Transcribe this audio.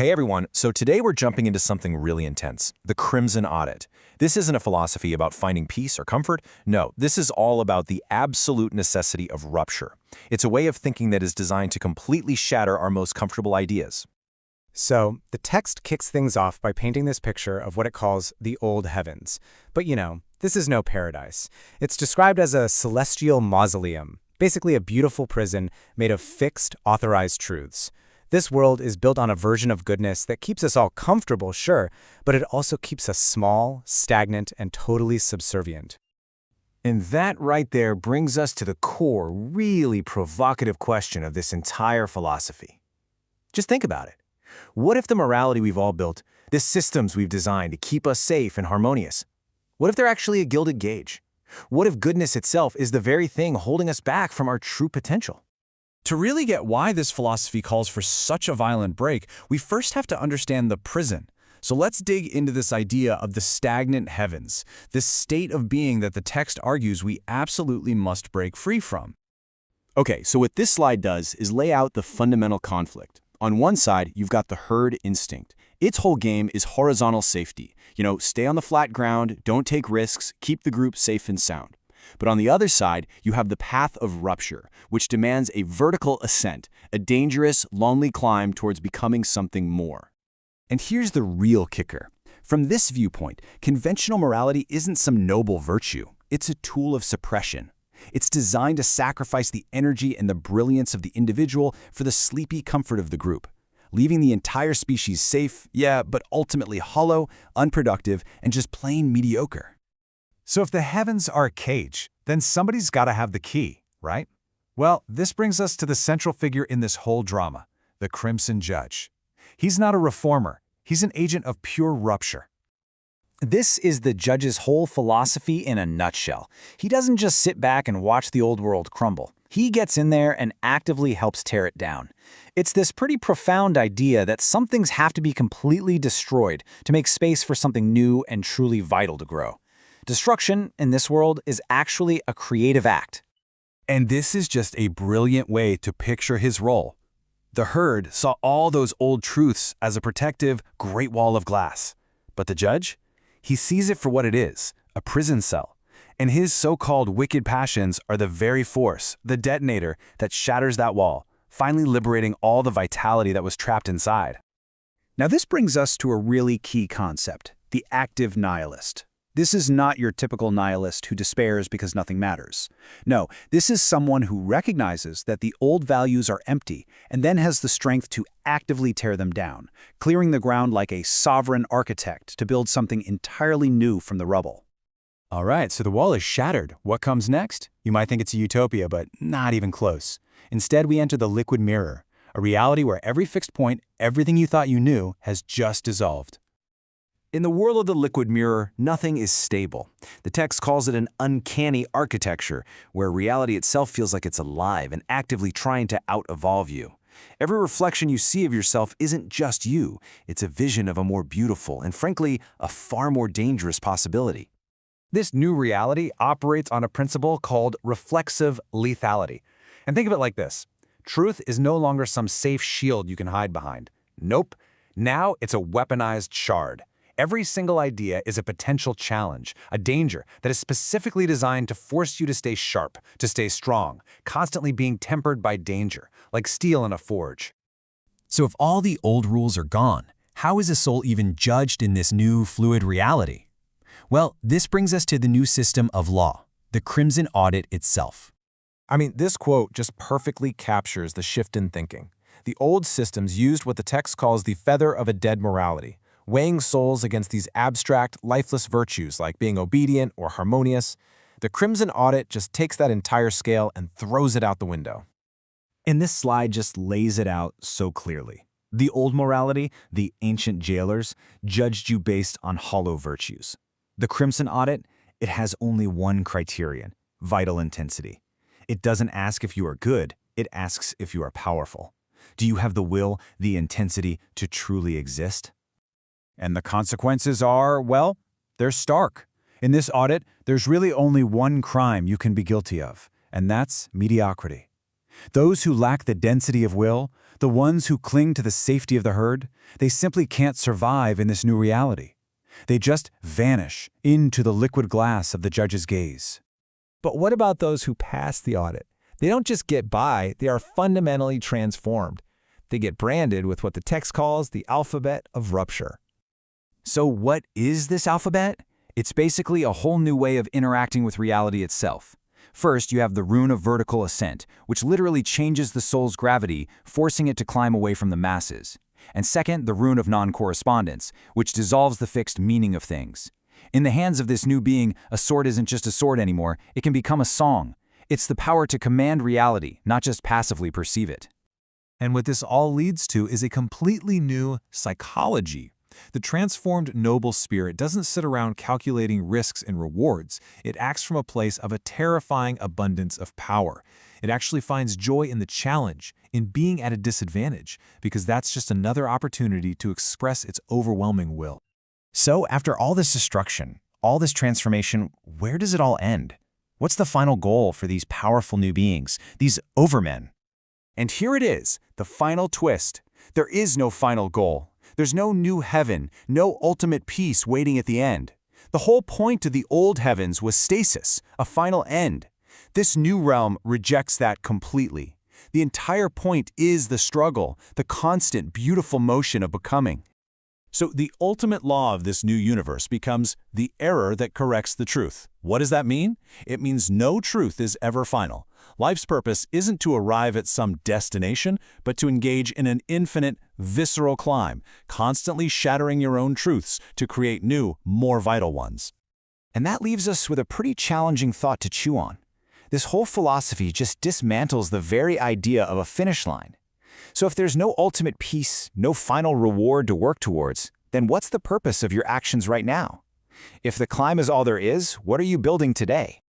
Hey everyone, so today we're jumping into something really intense, the Crimson Audit. This isn't a philosophy about finding peace or comfort. No, this is all about the absolute necessity of rupture. It's a way of thinking that is designed to completely shatter our most comfortable ideas. So, the text kicks things off by painting this picture of what it calls the old heavens. But this is no paradise. It's described as a celestial mausoleum, basically a beautiful prison made of fixed, authorized truths. This world is built on a version of goodness that keeps us all comfortable, sure, but it also keeps us small, stagnant, and totally subservient. And that right there brings us to the core, really provocative question of this entire philosophy. Just think about it. What if the morality we've all built, the systems we've designed to keep us safe and harmonious, what if they're actually a gilded gauge? What if goodness itself is the very thing holding us back from our true potential? To really get why this philosophy calls for such a violent break, we first have to understand the prison. So let's dig into this idea of the stagnant heavens, this state of being that the text argues we absolutely must break free from. Okay, so what this slide does is lay out the fundamental conflict. On one side, you've got the herd instinct. Its whole game is horizontal safety. Stay on the flat ground, don't take risks, keep the group safe and sound. But on the other side, you have the path of rupture, which demands a vertical ascent, a dangerous, lonely climb towards becoming something more. And here's the real kicker. From this viewpoint, conventional morality isn't some noble virtue. It's a tool of suppression. It's designed to sacrifice the energy and the brilliance of the individual for the sleepy comfort of the group, leaving the entire species safe, but ultimately hollow, unproductive, and just plain mediocre. So if the heavens are a cage, then somebody's got to have the key, right? Well, this brings us to the central figure in this whole drama, the Crimson Judge. He's not a reformer. He's an agent of pure rupture. This is the judge's whole philosophy in a nutshell. He doesn't just sit back and watch the old world crumble. He gets in there and actively helps tear it down. It's this pretty profound idea that some things have to be completely destroyed to make space for something new and truly vital to grow. Destruction in this world is actually a creative act. And this is just a brilliant way to picture his role. The herd saw all those old truths as a protective, great wall of glass. But the judge? He sees it for what it is, a prison cell. And his so-called wicked passions are the very force, the detonator, that shatters that wall, finally liberating all the vitality that was trapped inside. Now this brings us to a really key concept, the active nihilist. This is not your typical nihilist who despairs because nothing matters. No, this is someone who recognizes that the old values are empty and then has the strength to actively tear them down, clearing the ground like a sovereign architect to build something entirely new from the rubble. All right, so the wall is shattered. What comes next? You might think it's a utopia, but not even close. Instead, we enter the liquid mirror, a reality where every fixed point, everything you thought you knew, has just dissolved. In the world of the liquid mirror, nothing is stable. The text calls it an uncanny architecture, where reality itself feels like it's alive and actively trying to out-evolve you. Every reflection you see of yourself isn't just you. It's a vision of a more beautiful and, frankly, a far more dangerous possibility. This new reality operates on a principle called reflexive lethality. And think of it like this. Truth is no longer some safe shield you can hide behind. Nope. Now it's a weaponized shard. Every single idea is a potential challenge, a danger that is specifically designed to force you to stay sharp, to stay strong, constantly being tempered by danger, like steel in a forge. So if all the old rules are gone, how is a soul even judged in this new, fluid reality? Well, this brings us to the new system of law, the Crimson Audit itself. This quote just perfectly captures the shift in thinking. The old systems used what the text calls the feather of a dead morality, weighing souls against these abstract, lifeless virtues like being obedient or harmonious. The Crimson Audit just takes that entire scale and throws it out the window. And this slide just lays it out so clearly. The old morality, the ancient jailers, judged you based on hollow virtues. The Crimson Audit, it has only one criterion, vital intensity. It doesn't ask if you are good, it asks if you are powerful. Do you have the will, the intensity to truly exist? And the consequences are, well, they're stark. In this audit, there's really only one crime you can be guilty of, and that's mediocrity. Those who lack the density of will, the ones who cling to the safety of the herd, they simply can't survive in this new reality. They just vanish into the liquid glass of the judge's gaze. But what about those who pass the audit? They don't just get by, they are fundamentally transformed. They get branded with what the text calls the alphabet of rupture. So what is this alphabet? It's basically a whole new way of interacting with reality itself. First, you have the rune of vertical ascent, which literally changes the soul's gravity, forcing it to climb away from the masses. And second, the rune of non-correspondence, which dissolves the fixed meaning of things. In the hands of this new being, a sword isn't just a sword anymore, it can become a song. It's the power to command reality, not just passively perceive it. And what this all leads to is a completely new psychology. The transformed noble spirit doesn't sit around calculating risks and rewards. It acts from a place of a terrifying abundance of power. It actually finds joy in the challenge, in being at a disadvantage, because that's just another opportunity to express its overwhelming will. So, after all this destruction, all this transformation, where does it all end? What's the final goal for these powerful new beings, these overmen? And here it is, the final twist. There is no final goal. There's no new heaven, no ultimate peace waiting at the end. The whole point of the old heavens was stasis, a final end. This new realm rejects that completely. The entire point is the struggle, the constant, beautiful motion of becoming. So the ultimate law of this new universe becomes the error that corrects the truth. What does that mean? It means no truth is ever final. Life's purpose isn't to arrive at some destination, but to engage in an infinite, visceral climb, constantly shattering your own truths to create new, more vital ones. And that leaves us with a pretty challenging thought to chew on. This whole philosophy just dismantles the very idea of a finish line. So if there's no ultimate peace, no final reward to work towards, then what's the purpose of your actions right now? If the climb is all there is, what are you building today?